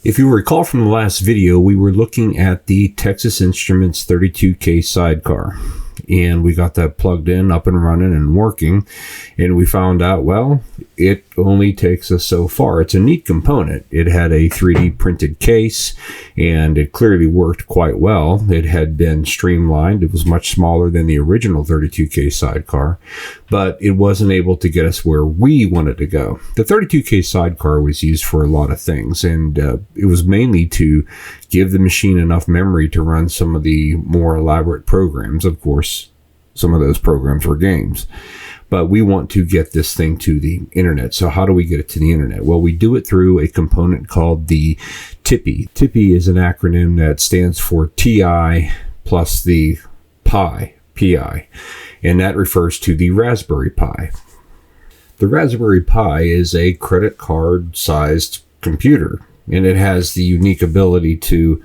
If you recall from the last video, we were looking at the Texas Instruments 32K sidecar, and we got that plugged in, up and running and working, and we found out, well, it only takes us so far. It's a neat component. It had a 3D printed case, and it clearly worked quite well. It had been streamlined. It was much smaller than the original 32K sidecar, but it wasn't able to get us where we wanted to go. The 32K sidecar was used for a lot of things, and it was mainly to give the machine enough memory to run some of the more elaborate programs. Of course, some of those programs were games. But we want to get this thing to the internet. So how do we get it to the internet? Well, we do it through a component called the TIPI. TIPI is an acronym that stands for TI plus the Pi, PI, and that refers to the Raspberry Pi. The Raspberry Pi is a credit card sized computer, and it has the unique ability to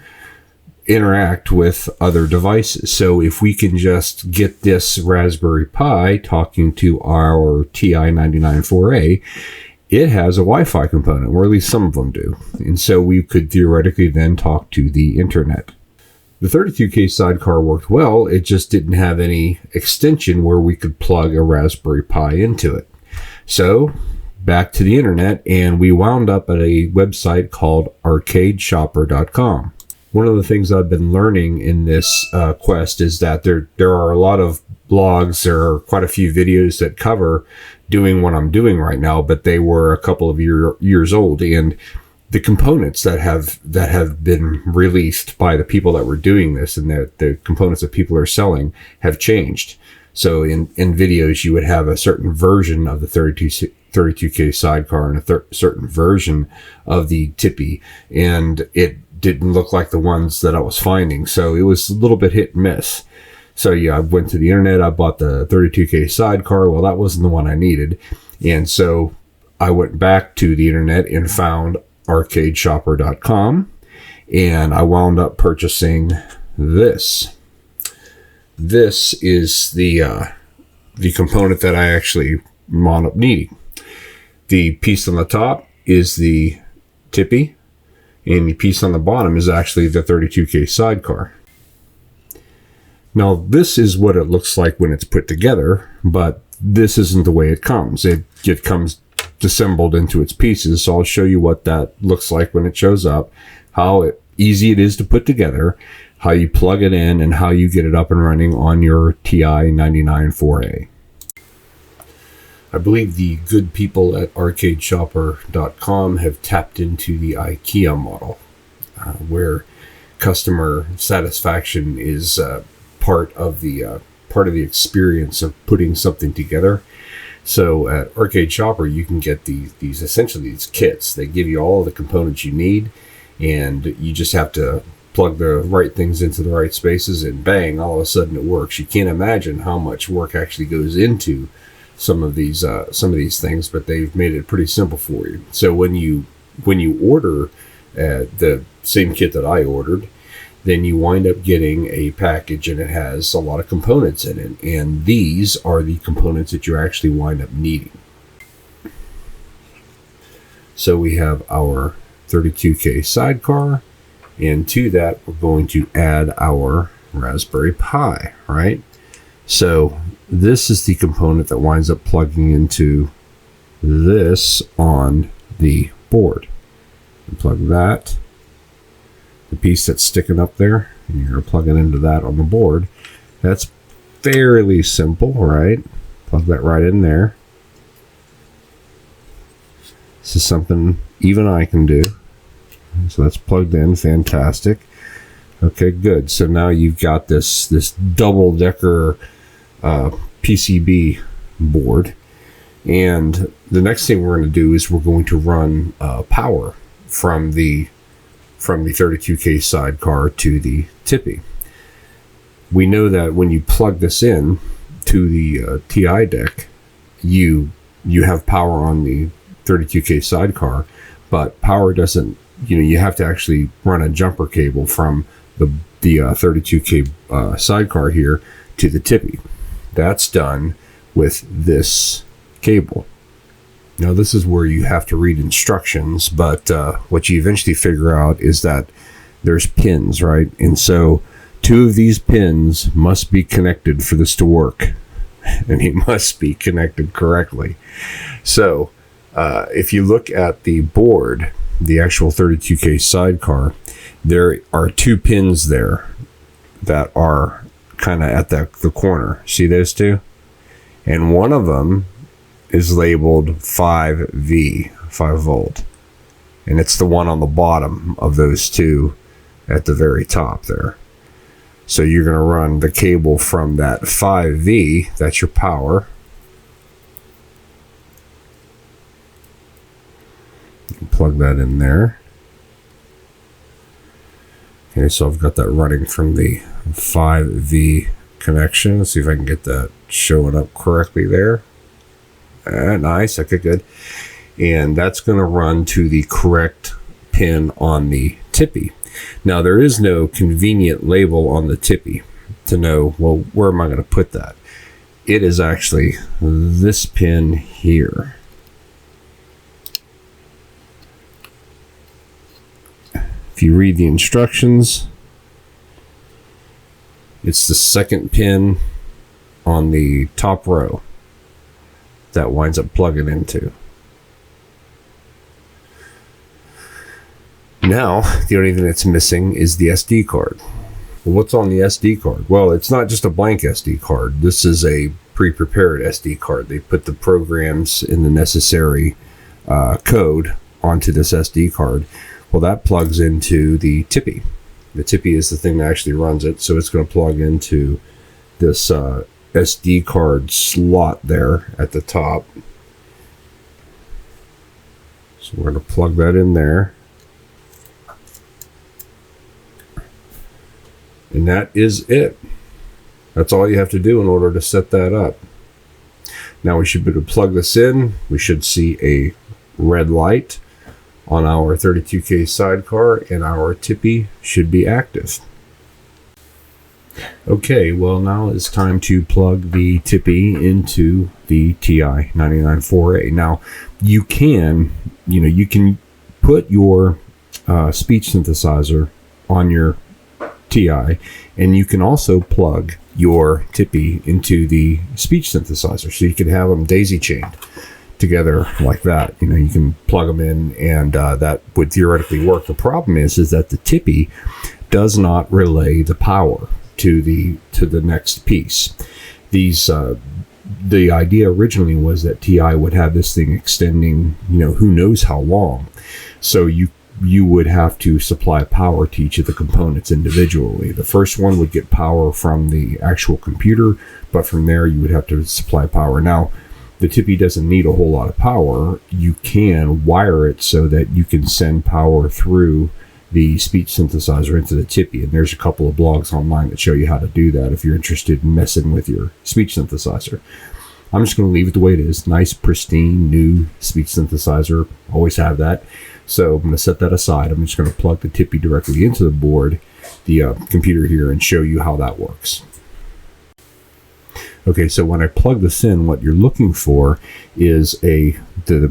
interact with other devices. So if we can just get this Raspberry Pi talking to our TI-99/4A, it has a Wi-Fi component, or at least some of them do. And so we could theoretically then talk to the internet. The 32K sidecar worked well, it just didn't have any extension where we could plug a Raspberry Pi into it. So back to the internet, and we wound up at a website called arcadeshopper.com. One of the things I've been learning in this quest is that there are a lot of blogs, there are quite a few videos that cover doing what I'm doing right now, but they were a couple of years old, and the components that have been released by the people that were doing this and the components that people are selling have changed. So in videos, you would have a certain version of the 32K sidecar and a certain version of the TIPI, and it didn't look like the ones that I was finding. So it was a little bit hit and miss. So yeah, I went to the internet, I bought the 32K sidecar. Well, that wasn't the one I needed. And so I went back to the internet and found arcadeshopper.com, and I wound up purchasing this. This is the component that I actually wound up needing. The piece on the top is the TIPI, and the piece on the bottom is actually the 32K sidecar. Now, this is what it looks like when it's put together, but this isn't the way it comes. It comes disassembled into its pieces, so I'll show you what that looks like when it shows up, how easy it is to put together, how you plug it in, and how you get it up and running on your TI-99/4A. I believe the good people at arcadeshopper.com have tapped into the IKEA model, where customer satisfaction is part of the experience of putting something together. So at Arcade Shopper, you can get these essentially these kits. They give you all of the components you need, and you just have to plug the right things into the right spaces, and bang, all of a sudden it works. You can't imagine how much work actually goes into some of these things, but they've made it pretty simple for you. So when you order the same kit that I ordered, then you wind up getting a package, and it has a lot of components in it, and these are the components that you actually wind up needing. So we have our 32K sidecar, and to that we're going to add our Raspberry Pi, right? So this is the component that winds up plugging into this on the board. And plug that, the piece that's sticking up there, and you're going to plug it into that on the board. That's fairly simple, right? Plug that right in there. This is something even I can do. So that's plugged in, fantastic. Okay, good. So now you've got this double-decker PCB board, and the next thing we're going to do is we're going to run power from the 32K sidecar to the TIPI. We know that when you plug this in to the TI deck, you have power on the 32K sidecar, but power doesn't, you have to actually run a jumper cable from the 32K sidecar here to the TIPI. That's done with this cable. Now this is where you have to read instructions, but what you eventually figure out is that there's pins, right? And so 2 of these pins must be connected for this to work, and they must be connected correctly. So if you look at the board, the actual 32K sidecar, there are 2 pins there that are kind of at the corner. See those 2? And one of them is labeled 5V, 5 volt. And it's the one on the bottom of those 2 at the very top there. So you're going to run the cable from that 5V, that's your power. Plug that in there. Okay, so I've got that running from the 5V connection. Let's see if I can get that showing up correctly there. Nice, okay, good. And that's going to run to the correct pin on the TIPI. Now, there is no convenient label on the TIPI to know, well, where am I going to put that? It is actually this pin here. If you read the instructions, it's the 2nd pin on the top row that winds up plugging into. Now, the only thing that's missing is the SD card. Well, what's on the SD card? Well, it's not just a blank SD card. This is a pre-prepared SD card. They put the programs in the necessary code onto this SD card. Well, that plugs into the TIPI. The TIPI is the thing that actually runs it, so it's going to plug into this SD card slot there at the top. So we're going to plug that in there. And that is it. That's all you have to do in order to set that up. Now we should be able to plug this in. We should see a red light on our 32K sidecar, and our TIPI should be active. Okay, well, now it's time to plug the TIPI into the TI 994A. Now, you can put your speech synthesizer on your TI, and you can also plug your TIPI into the speech synthesizer, so you can have them daisy chained together like that. You can plug them in, and that would theoretically work. The problem is that the TIPI does not relay the power to the next piece. The idea originally was that TI would have this thing extending, who knows how long. So you would have to supply power to each of the components individually. The first one would get power from the actual computer, but from there you would have to supply power. Now, the TIPI doesn't need a whole lot of power. You can wire it so that you can send power through the speech synthesizer into the TIPI, and there's a couple of blogs online that show you how to do that if you're interested in messing with your speech synthesizer. I'm just going to leave it the way it is. Nice, pristine, new speech synthesizer. Always have that. So I'm going to set that aside. I'm just going to plug the TIPI directly into the board, the computer here, and show you how that works. Okay, so when I plug this in, what you're looking for is the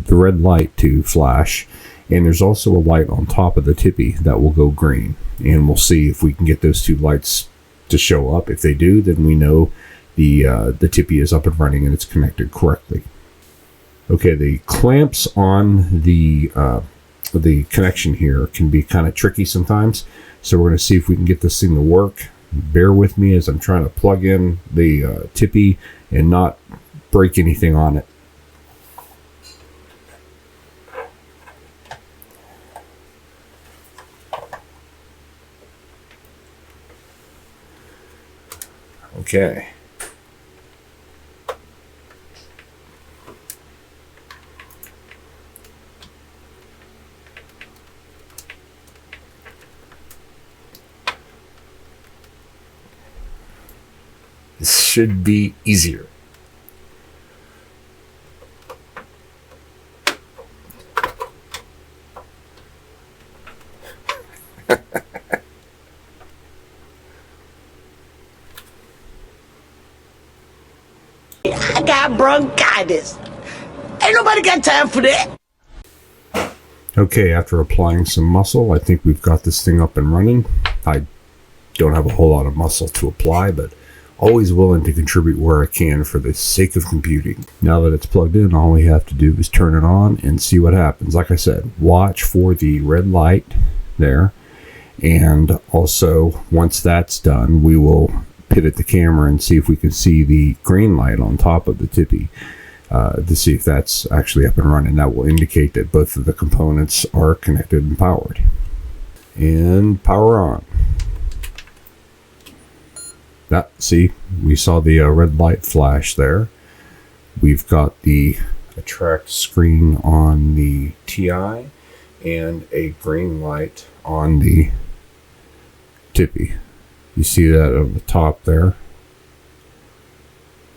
red light to flash, and there's also a light on top of the TIPI that will go green. And we'll see if we can get those 2 lights to show up. If they do, then we know the TIPI is up and running and it's connected correctly. Okay, the clamps on the connection here can be kind of tricky sometimes, so we're going to see if we can get this thing to work. Bear with me as I'm trying to plug in the TIPI and not break anything on it. Okay. This should be easier. I got bronchitis. Ain't nobody got time for that. Okay, after applying some muscle, I think we've got this thing up and running. I don't have a whole lot of muscle to apply, but always willing to contribute where I can for the sake of computing. Now that it's plugged in, all we have to do is turn it on and see what happens. Like I said, watch for the red light there. And also, once that's done, we will pivot the camera and see if we can see the green light on top of the TIPI to see if that's actually up and running. That will indicate that both of the components are connected and powered. And power on. See, we saw the red light flash there. We've got the attract screen on the TI and a green light on the TIPI. You see that on the top there.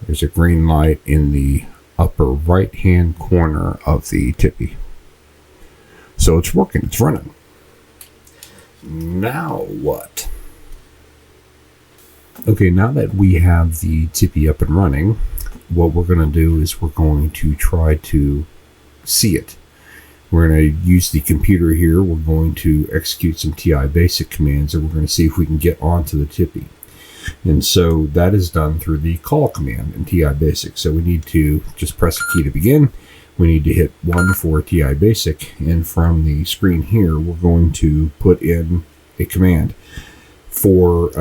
There's a green light in the upper right hand corner of the TIPI. So it's working, it's running. Now what? Okay, now that we have the TIPI up and running, what we're going to do is we're going to try to see it. We're going to use the computer here. We're going to execute some TI basic commands, and we're going to see if we can get onto the TIPI. And so that is done through the call command in TI basic. So we need to just press a key to begin. We need to hit 1 for TI basic, and from the screen here, we're going to put in a command. For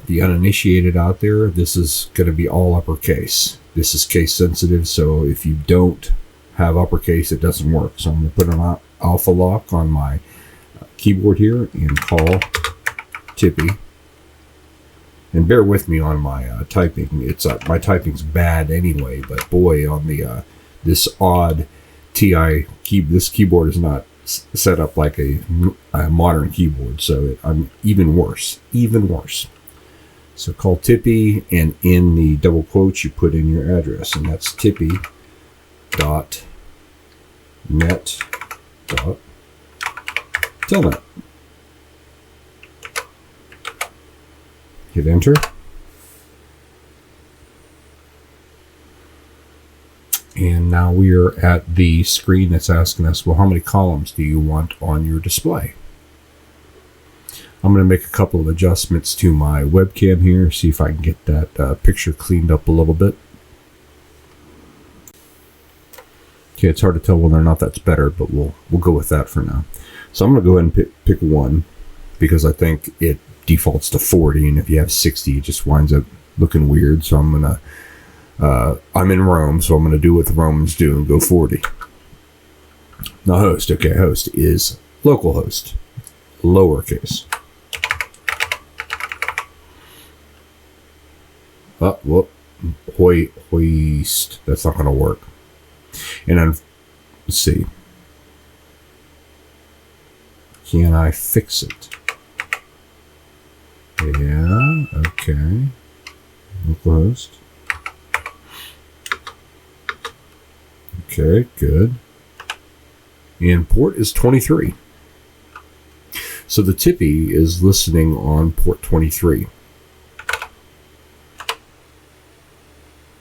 the uninitiated out there, this is going to be all uppercase. This is case sensitive, so if you don't have uppercase, it doesn't work. So I'm going to put an alpha lock on my keyboard here and call TIPI. And bear with me on my typing. It's my typing's bad anyway, but boy, on the this odd TI this keyboard is not set up like a modern keyboard, so I'm even worse. So call TIPI, and in the double quotes you put in your address, and that's tipi.net.telnet. Hit enter. And now we are at the screen that's asking us, well, how many columns do you want on your display? I'm going to make a couple of adjustments to my webcam here, see if I can get that picture cleaned up a little bit. Okay, it's hard to tell whether or not that's better, but we'll go with that for now. So I'm going to go ahead and pick 1, because I think it defaults to 40, and if you have 60, it just winds up looking weird. So I'm going to I'm in Rome, so I'm going to do what the Romans do and go 40. Now host, okay, host is localhost, lowercase. Hoist, that's not going to work. And then, let's see. Can I fix it? Yeah, okay. Localhost. Okay, good. And port is 23. So the TIPI is listening on port 23.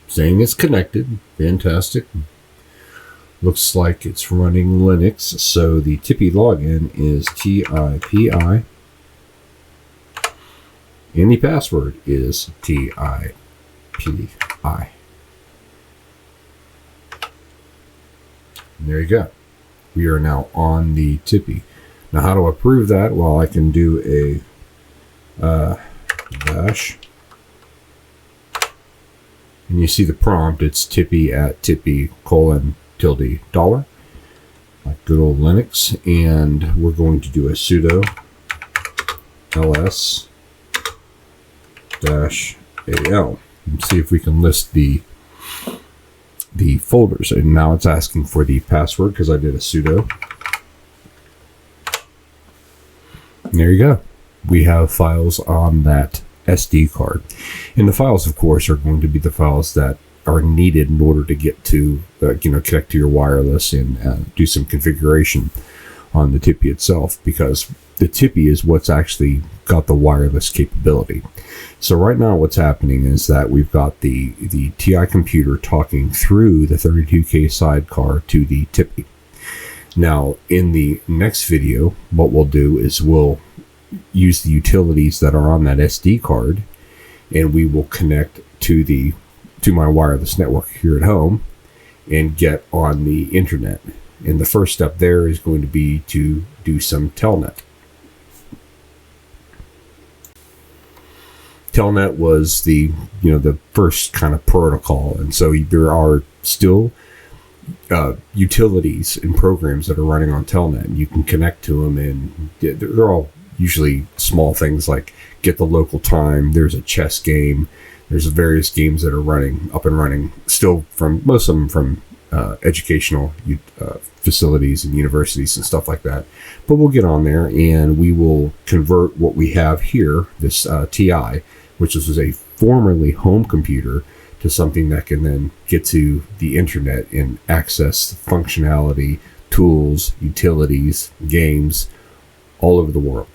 Saying it's connected. Fantastic. Looks like it's running Linux. So the TIPI login is TIPI. And the password is TIPI. And there you go. We are now on the TIPI. Now, how do I prove that? Well, I can do a dash. And you see the prompt. It's TIPI at TIPI : $, like good old Linux. And we're going to do a sudo ls -al and see if we can list the folders. And now it's asking for the password because I did a sudo. And there you go. We have files on that SD card. And the files, of course, are going to be the files that are needed in order to get to, connect to your wireless and do some configuration. on the TIPI itself, because the TIPI is what's actually got the wireless capability. So right now what's happening is that we've got the TI computer talking through the 32K sidecar to the TIPI. Now, in the next video, what we'll do is we'll use the utilities that are on that SD card, and we will connect to my wireless network here at home and get on the internet. And the first step there is going to be to do some telnet. Telnet was the first kind of protocol, and so there are still utilities and programs that are running on telnet, and you can connect to them, and they're all usually small things like get the local time. There's a chess game. There's various games that are up and running still, from most of them from educational facilities and universities and stuff like that. But we'll get on there and we will convert what we have here, this TI, which was a formerly home computer, to something that can then get to the internet and access functionality, tools, utilities, games all over the world.